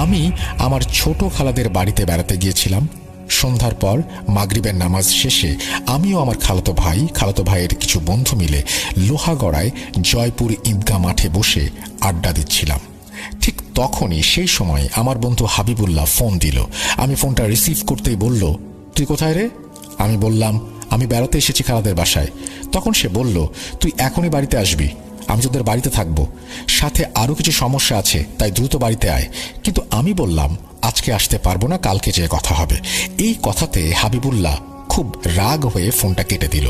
আমি আমার ছোট খালাদের বাড়িতে বেড়াতে গিয়েছিলাম। সন্ধ্যার পর মাগরিবের নামাজ শেষে আমিও আমার খালাতো ভাইয়ের কিছু বন্ধু মিলে লোহাগড়ায় জয়পুর ঈদগাহ মাঠে বসে আড্ডা দিচ্ছিলাম। ঠিক তখনই সেই সময় আমার বন্ধু হাবিবুল্লাহ ফোন দিল। আমি ফোনটা রিসিভ করতেই বলল, তুই কোথায় রে? আমি বললাম, আমি বেড়াতে এসেছি খালাদের বাসায়। তখন সে বলল, তুই এখনই বাড়িতে আসবি, আমি তোদের বাড়িতে থাকবো, সাথে আরও কিছু সমস্যা আছে, তাই দ্রুত বাড়িতে আয়। কিন্তু আমি বললাম, আজকে আসতে পারবো না, কালকে যেয়ে কথা হবে। এই কথাতে হাবিবুল্লাহ খুব রাগ হয়ে ফোনটা কেটে দিল।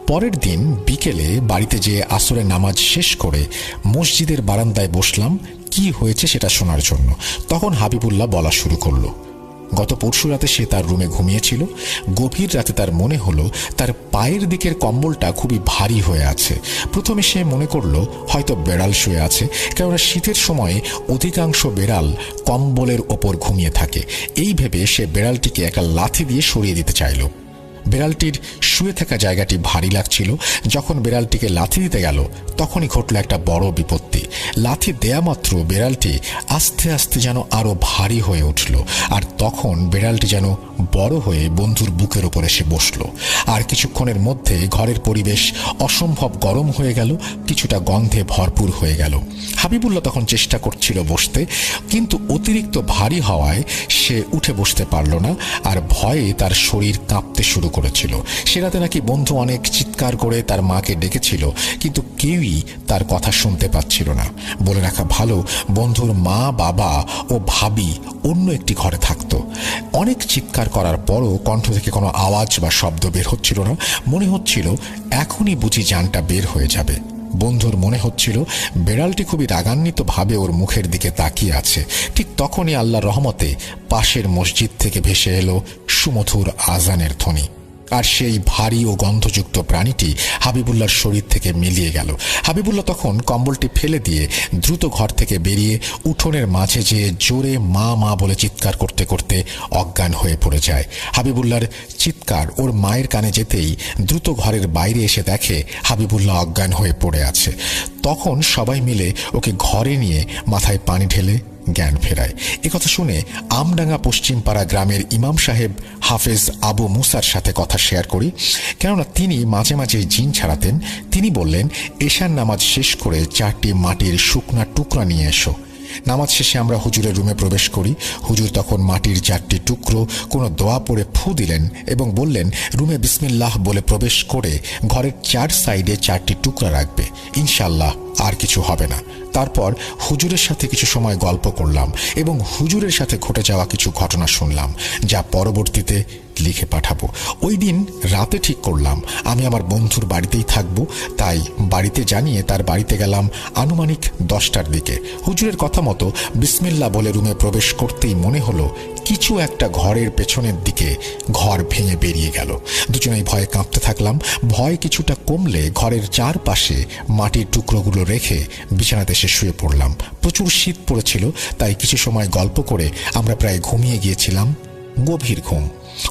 পরের দিন বিকেলে বাড়িতে যেয়ে আসরের নামাজ শেষ করে মসজিদের বারান্দায় বসলাম কি হয়েছে সেটা শোনার জন্য। তখন হাবিবুল্লাহ বলা শুরু করলো, গত পরশু রাতে সে তার রুমে ঘুমিয়েছিল। গভীর রাতে তার মনে হলো তার পায়ের দিকের কম্বলটা খুবই ভারী হয়ে আছে। প্রথমে সে মনে করলো হয়তো বেড়াল শুয়ে আছে, কেননা শীতের সময় অধিকাংশ বেড়াল কম্বলের ওপর ঘুমিয়ে থাকে। এই ভেবে সে বেড়ালটিকে একটা লাথি দিয়ে সরিয়ে দিতে চাইল। বেড়ালটির শুয়ে থাকা জায়গাটি ভারী লাগছিল। যখন বেড়ালটিকে লাথি দিতে গেল তখনই ঘটল একটা বড় বিপত্তি। লাথি দেয়া মাত্র বেড়ালটি আস্তে আস্তে যেন আরো ভারী হয়ে উঠল, আর তখন বেড়ালটি যেন বড় হয়ে বন্ধুর বুকের ওপর এসে বসল। আর কিছুক্ষণের মধ্যে ঘরের পরিবেশ অসম্ভব গরম হয়ে গেল, কিছুটা গন্ধে ভরপুর হয়ে গেল। হাবিবুল্লাহ তখন চেষ্টা করছিল বসতে, কিন্তু অতিরিক্ত ভারী হওয়ায় সে উঠে বসতে পারল না, আর ভয়ে তার শরীর কাঁপতে শুরু করেছিল। সে রাতে নাকি বন্ধু অনেক চিৎকার করে তার মাকে ডেকেছিল, কিন্তু কেউই তার কথা শুনতে পাচ্ছিল না। বলে রাখা ভালো, বন্ধুর মা, বাবা ও ভাবি অন্য একটি ঘরে থাকত। অনেক চিৎকার করার পরও কণ্ঠ থেকে কোনো আওয়াজ বা শব্দ বের হচ্ছিল না। মনে হচ্ছিল এখনই বুঝি জানটা বের হয়ে যাবে। বন্ধুর মনে হচ্ছিল বেড়ালটি খুবই রাগান্বিত ভাবে ওর মুখের দিকে তাকিয়ে আছে। ঠিক তখনই আল্লাহর রহমতে পাশের মসজিদ থেকে ভেসে এলো সুমধুর আজানের ধ্বনি, আর সেই ভারী ও গন্ধযুক্ত প্রাণীটি হাবিবুল্লাহর শরীর থেকে মিলিয়ে গেল। হাবিবুল্লাহ তখন কম্বলটি ফেলে দিয়ে দ্রুত ঘর থেকে বেরিয়ে উঠোনের মাঝে যেয়ে জোরে মা মা বলে চিৎকার করতে করতে অজ্ঞান হয়ে পড়ে যায়। হাবিবুল্লাহর চিৎকার ওর মায়ের কানে যেতেই দ্রুত ঘরের বাইরে এসে দেখে হাবিবুল্লাহ অজ্ঞান হয়ে পড়ে আছে। তখন সবাই মিলে ওকে ঘরে নিয়ে মাথায় পানি ঢেলে জ্ঞান ফেরায়। একথা শুনে আমডাঙ্গা পশ্চিমপাড়া গ্রামের ইমাম সাহেব হাফেজ আবু মুসার সাথে কথা শেয়ার করি, কেননা তিনি মাঝে মাঝে জিন ছাড়াতেন। তিনি বললেন, এশার নামাজ শেষ করে 4টি মাটির শুকনা টুকরা নিয়ে এসো। নামাজ শেষে আমরা হুজুরের রুমে প্রবেশ করি। হুজুর তখন মাটির 4টি টুকরো কোনো দোয়া পড়ে ফু দিলেন এবং বললেন, রুমে বিসমিল্লাহ বলে প্রবেশ করে ঘরের 4 সাইডে 4টি টুকরা রাখবে, ইনশাল্লাহ আর কিছু হবে না। তারপর হুজুরের সাথে কিছু সময় গল্প করলাম এবং হুজুরের সাথে ঘটে যাওয়া কিছু ঘটনা শুনলাম, যা পরবর্তীতে লিখে পাঠাবো। ওই দিন রাতে ঠিক করলাম আমি আমার বন্ধুর বাড়িতেই থাকবো, তাই বাড়িতে জানিয়ে তার বাড়িতে গেলাম আনুমানিক 10টার দিকে। হুজুরের কথা মতো বিসমিল্লাহ বলে রুমে প্রবেশ করতেই মনে হলো কিছু একটা ঘরের পেছনের দিকে ঘর ভেঙে বেরিয়ে গেল। দুজনেই ভয়ে কাঁপতে থাকলাম। ভয় কিছুটা কমলে ঘরের চারপাশে মাটির টুকরোগুলো রেখে বিছানাতে এসে শুয়ে পড়লাম। প্রচুর শীত পড়েছিল, তাই কিছু সময় গল্প করে আমরা প্রায় ঘুমিয়ে গিয়েছিলাম। গভীর ঘুম।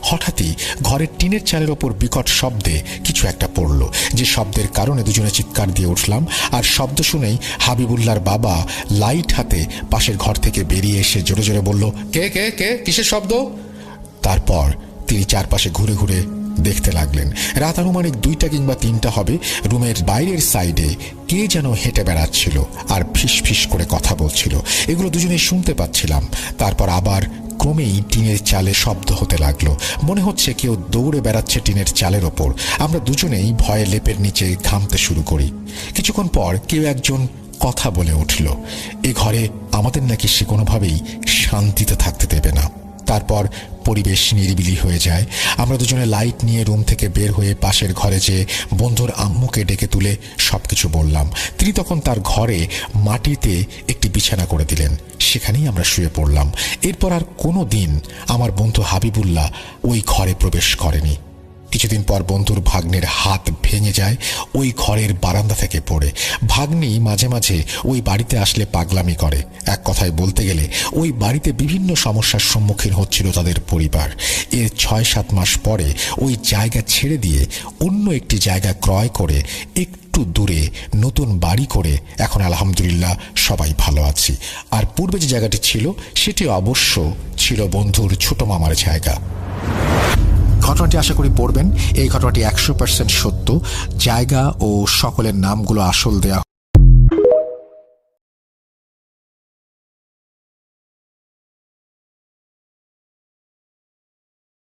হঠাৎই ঘরের টিনের চালের ওপর বিকট শব্দে কিছু একটা পড়ল, যে শব্দের কারণে দুজনে চিৎকার দিয়ে উঠলাম। আর শব্দ শুনেই হাবিবুল্লাহর বাবা লাইট হাতে পাশের ঘর থেকে বেরিয়ে এসে জোরে জোরে বলল, কে কে কে, কিসের শব্দ? তারপর তিনি চারপাশে ঘুরে ঘুরে দেখতে লাগলেন। রাত আনুমানিক 2টা কিংবা 3টা হবে। রুমের বাইরের সাইডে কে যেন হেঁটে বেড়াচ্ছিল আর ফিস ফিস করে কথা বলছিল। এগুলো দুজনেই শুনতে পাচ্ছিলাম। তারপর আবার ক্রমেই টিনের চালে শব্দ হতে লাগলো। মনে হচ্ছে কেউ দৌড়ে বেড়াচ্ছে টিনের চালের ওপর। আমরা দুজনেই ভয়ে লেপের নিচে ঘামতে শুরু করি। কিছুক্ষণ পর কেউ একজন কথা বলে উঠল, এ ঘরে আমাদের নাকি সে কোনোভাবেই শান্তিতে থাকতে দেবে না। তারপর পরিবেশ নিরিবিলি হয়ে যায়। আমরা দুজনে লাইট নিয়ে রুম থেকে বের হয়ে পাশের ঘরে যেয়ে বন্ধুর আম্মুকে ডেকে তুলে সবকিছু বললাম। তিনি তখন তার ঘরে মাটিতে একটি বিছানা করে দিলেন, সেখানেই আমরা শুয়ে পড়লাম। এরপর আর কোনো দিন আমার বন্ধু হাবিবুল্লাহ ওই ঘরে প্রবেশ করেনি। কিছুদিন পর বন্ধুর ভাগ্নের হাত ভেঙে যায় ওই ঘরের বারান্দা থেকে পড়ে। ভাগ্নি মাঝে মাঝে ওই বাড়িতে আসলে পাগলামি করে। এক কথায় বলতে গেলে ওই বাড়িতে বিভিন্ন সমস্যার সম্মুখীন হচ্ছিল তাদের পরিবার। এর 6-7 মাস পরে ওই জায়গা ছেড়ে দিয়ে অন্য একটি জায়গা ক্রয় করে একটু দূরে নতুন বাড়ি করে এখন আলহামদুলিল্লাহ সবাই ভালো আছি। আর পূর্বে যে জায়গাটি ছিল সেটি অবশ্য ছিল বন্ধুর ছোট মামার জায়গা। ঘটনাটি আশা করি পড়বেন। এই ঘটনাটি 100% সত্য। জায়গা ও সকলের নামগুলো আসল দেয়া